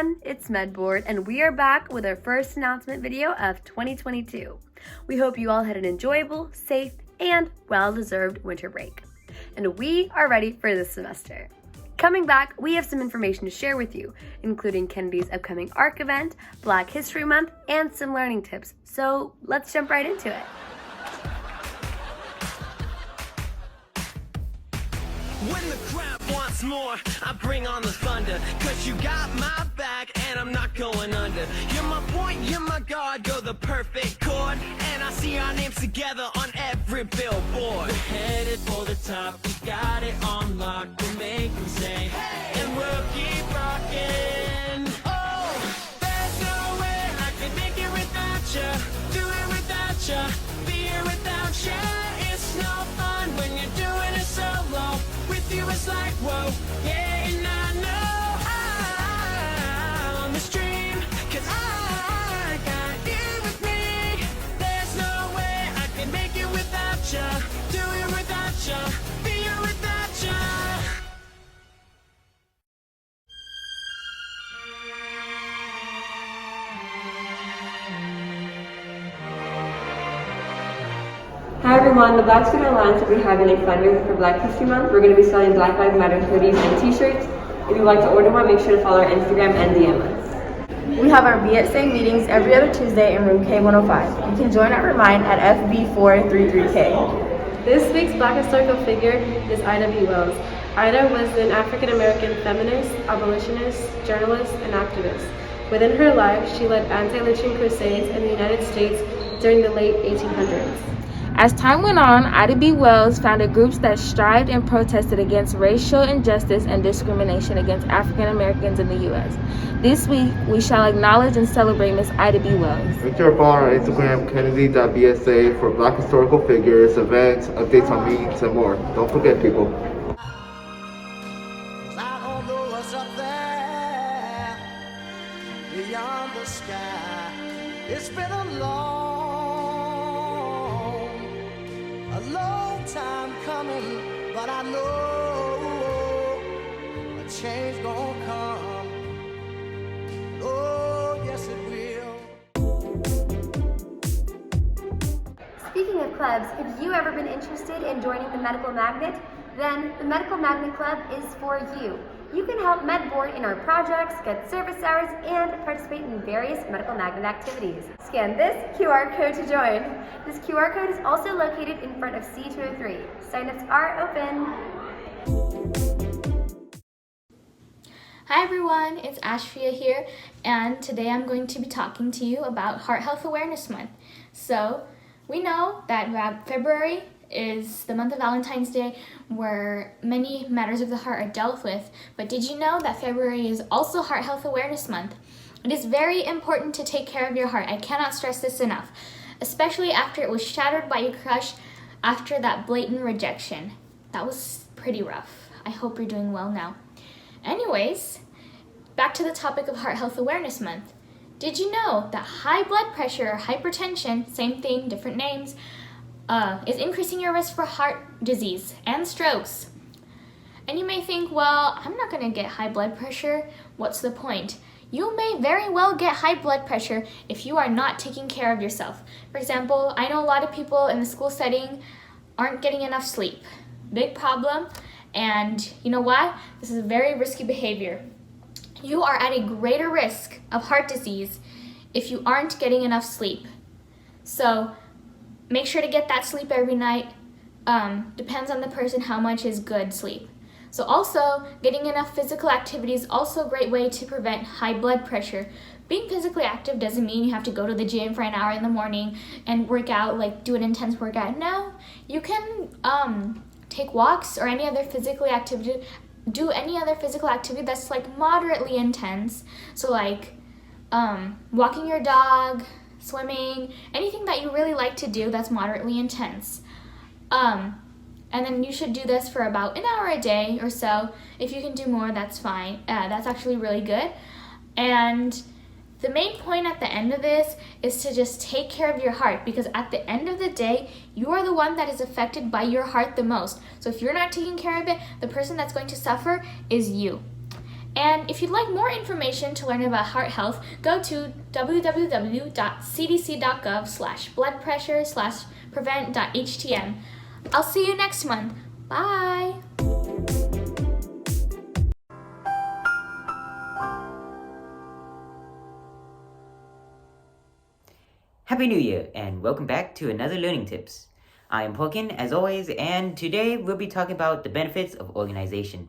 everyone, it's MedBoard, and we are back with our first announcement video of 2022. We hope you all had an enjoyable, safe, and well-deserved winter break. And we are ready for this semester. Coming back, we have some information to share with you, including Kennedy's upcoming ARC event, Black History Month, and some learning tips. So let's jump right into it. When the crowd wants more, I bring on the thunder. Cause you got my back and I'm not going under. You're my point, you're my guard, you're the perfect chord. And I see our names together on every billboard. We're headed for the top, we got it on lock. We'll make them say, hey! And we'll keep rocking. Oh, there's no way I could make it without you. Do it without you, be here without you. It's no fun when you're doing it solo. With you it's like, whoa, yeah, and I know I'm on this dream, cause I got you with me. There's no way I can make it without you, do it without you, be here without you. Hi everyone, the Black Student Alliance will be having a fundraiser for Black History Month. We're going to be selling Black Lives Matter hoodies and t-shirts. If you'd like to order one, make sure to follow our Instagram and DM us. We have our Be It Say meetings every other Tuesday in room K105. You can join at Remind at FB433K. This week's Black historical figure is Ida B. Wells. Ida was an African-American feminist, abolitionist, journalist, and activist. Within her life, she led anti-lynching crusades in the United States during the late 1800s. As time went on, Ida B. Wells founded groups that strived and protested against racial injustice and discrimination against African Americans in the U.S. This week, we shall acknowledge and celebrate Miss Ida B. Wells. Make sure to follow on Instagram, Kennedy.bsa, for Black historical figures, events, updates on meetings, and more. Don't forget, people. I don't know what's up there beyond the sky. It's been a long time coming, but I know a change gonna come. Oh, yes it will. Speaking of clubs, have you ever been interested in joining the Medical Magnet? Then the Medical Magnet Club is for you. You can help MedBoard in our projects, get service hours, and participate in various Medical Magnet activities. Scan this QR code to join. This QR code is also located in front of C203. Signups are open. Hi everyone, it's Ashria here, and today I'm going to be talking to you about Heart Health Awareness Month. So, we know that February is the month of Valentine's Day, where many matters of the heart are dealt with, but did you know that February is also Heart Health Awareness Month? It is very important to take care of your heart. I cannot stress this enough, especially after it was shattered by your crush after that blatant rejection. That was pretty rough. I hope you're doing well now. Anyways, back to the topic of Heart Health Awareness Month. Did you know that high blood pressure or hypertension, same thing, different names, is increasing your risk for heart disease and strokes? And you may think, well, I'm not going to get high blood pressure. What's the point? You may very well get high blood pressure if you are not taking care of yourself. For example, I know a lot of people in the school setting aren't getting enough sleep. Big problem. And you know what? This is a very risky behavior. You are at a greater risk of heart disease if you aren't getting enough sleep. So make sure to get that sleep every night. Depends on the person how much is good sleep. So also, getting enough physical activity is also a great way to prevent high blood pressure. Being physically active doesn't mean you have to go to the gym for an hour in the morning and work out, like do an intense workout. No, you can take walks or any other physical activity, do any other physical activity that's like moderately intense. So like walking your dog, swimming, anything that you really like to do that's moderately intense. And then you should do this for about an hour a day or so. If you can do more, that's fine. That's actually really good. And the main point at the end of this is to just take care of your heart, because at the end of the day, you are the one that is affected by your heart the most. So if you're not taking care of it, the person that's going to suffer is you. And if you'd like more information to learn about heart health, go to www.cdc.gov/bloodpressure/prevent.htm. I'll see you next month. Bye! Happy New Year and welcome back to another Learning Tips. I am Porkin as always, and today we'll be talking about the benefits of organization.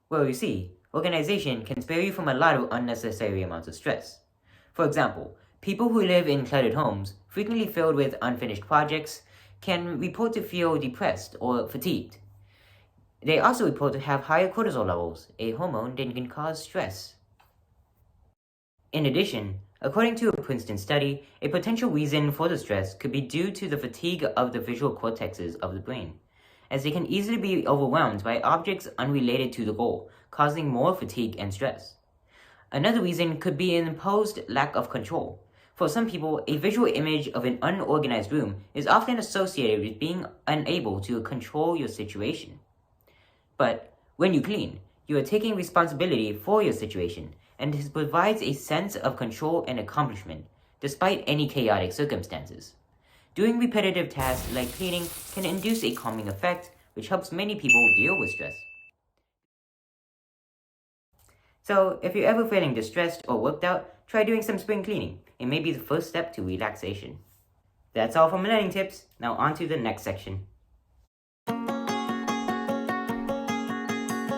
Well, you see, organization can spare you from a lot of unnecessary amounts of stress. For example, people who live in cluttered homes, frequently filled with unfinished projects, can report to feel depressed or fatigued. They also report to have higher cortisol levels, a hormone that can cause stress. In addition, according to a Princeton study, a potential reason for the stress could be due to the fatigue of the visual cortexes of the brain, as they can easily be overwhelmed by objects unrelated to the goal, causing more fatigue and stress. Another reason could be an imposed lack of control. For some people, a visual image of an unorganized room is often associated with being unable to control your situation. But when you clean, you are taking responsibility for your situation, and this provides a sense of control and accomplishment, despite any chaotic circumstances. Doing repetitive tasks like cleaning can induce a calming effect, which helps many people deal with stress. So, if you're ever feeling distressed or worked out, try doing some spring cleaning. It may be the first step to relaxation. That's all from Learning Tips. Now on to the next section. Hey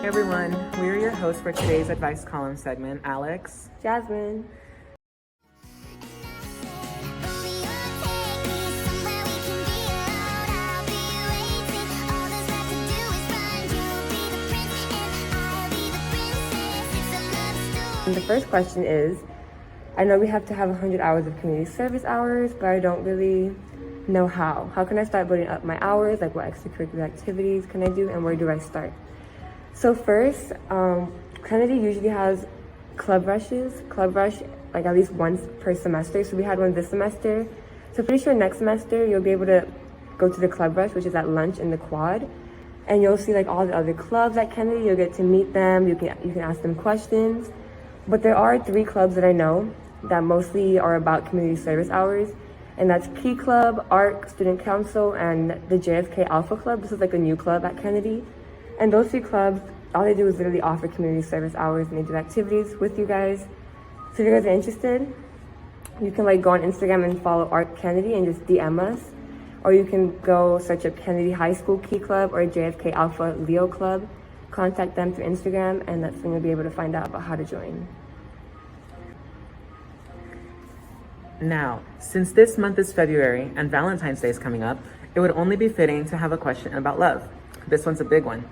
everyone, we're your hosts for today's advice column segment, Alex, Jasmine. And the first question is, I know we have to have 100 hours of community service hours, but I don't really know how. How can I start building up my hours? Like what extracurricular activities can I do and where do I start? So first, Kennedy usually has club rushes. Club rush like at least once per semester. So we had one this semester. So pretty sure next semester you'll be able to go to the club rush, which is at lunch in the quad. And you'll see like all the other clubs at Kennedy. You'll get to meet them. You can ask them questions. But there are 3 clubs that I know that mostly are about community service hours. And that's P Club, ARC, Student Council, and the JFK Alpha Club. This is like a new club at Kennedy. And those 3 clubs, all they do is literally offer community service hours and they do activities with you guys. So if you guys are interested, you can like go on Instagram and follow Art Kennedy and just DM us. Or you can go search up Kennedy High School Key Club or JFK Alpha Leo Club. Contact them through Instagram and that's when you'll be able to find out about how to join. Now, since this month is February and Valentine's Day is coming up, it would only be fitting to have a question about love. This one's a big one.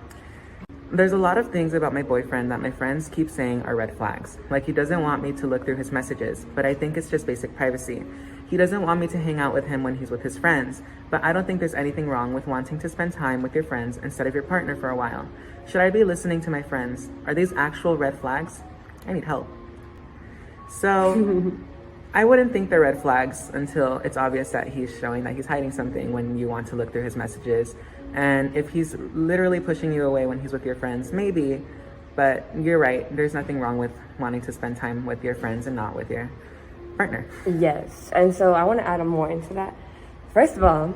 There's a lot of things about my boyfriend that my friends keep saying are red flags. Like he doesn't want me to look through his messages, but I think it's just basic privacy. He doesn't want me to hang out with him when he's with his friends, but I don't think there's anything wrong with wanting to spend time with your friends instead of your partner for a while. Should I be listening to my friends? Are these actual red flags? I need help. So, I wouldn't think they're red flags until it's obvious that he's showing that he's hiding something when you want to look through his messages. And if he's literally pushing you away when he's with your friends, maybe, but you're right. There's nothing wrong with wanting to spend time with your friends and not with your partner. Yes, and so I want to add more into that. First of all,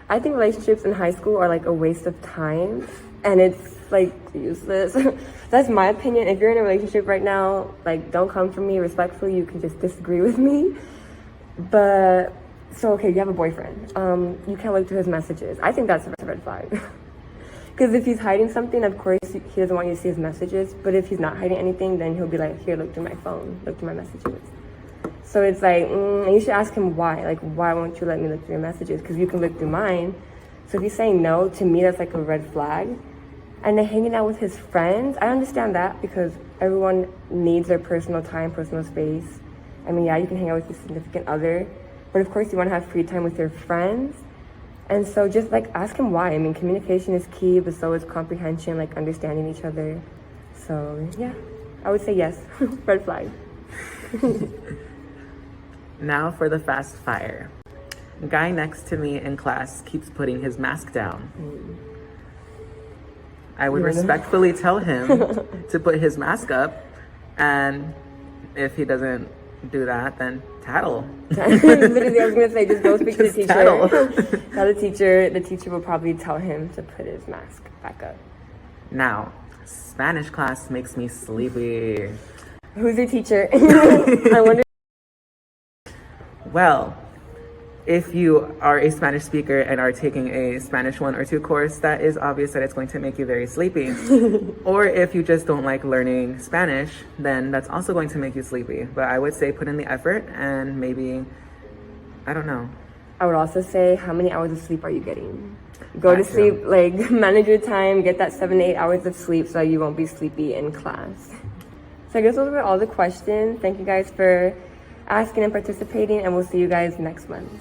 I think relationships in high school are like a waste of time and it's like useless. That's my opinion. If you're in a relationship right now, like don't come for me respectfully. You can just disagree with me. But so, okay, you have a boyfriend. You can't look through his messages. I think that's a red flag. Because if he's hiding something, of course, he doesn't want you to see his messages. But if he's not hiding anything, then he'll be like, here, look through my phone, look through my messages. So it's like, and you should ask him why. Like, why won't you let me look through your messages? Because you can look through mine. So if he's saying no, to me, that's like a red flag. And then hanging out with his friends, I understand that because everyone needs their personal time, personal space. I mean, yeah, you can hang out with your significant other. But of course you want to have free time with your friends. And so just like ask him why. I mean, communication is key, but so is comprehension, like understanding each other. So yeah, I would say yes, red flag. Now for the fast fire. Guy next to me in class keeps putting his mask down. I would respectfully tell him to put his mask up, and if he doesn't do that, then tattle. Literally, I was gonna say, just go speak to the Just teacher. tattle. Tell the teacher. The teacher will probably tell him to put his mask back up. Now, Spanish class makes me sleepy. Who's your teacher? I wonder. Well, if you are a Spanish speaker and are taking a Spanish 1 or 2 course, that is obvious that it's going to make you very sleepy. Or if you just don't like learning Spanish, then that's also going to make you sleepy. But I would say put in the effort and maybe, I don't know. I would also say, how many hours of sleep are you getting? Go to That's sleep, true. like manage your time, get that 7 to 8 hours of sleep so you won't be sleepy in class. So I guess those were all the questions. Thank you guys for asking and participating, and we'll see you guys next month.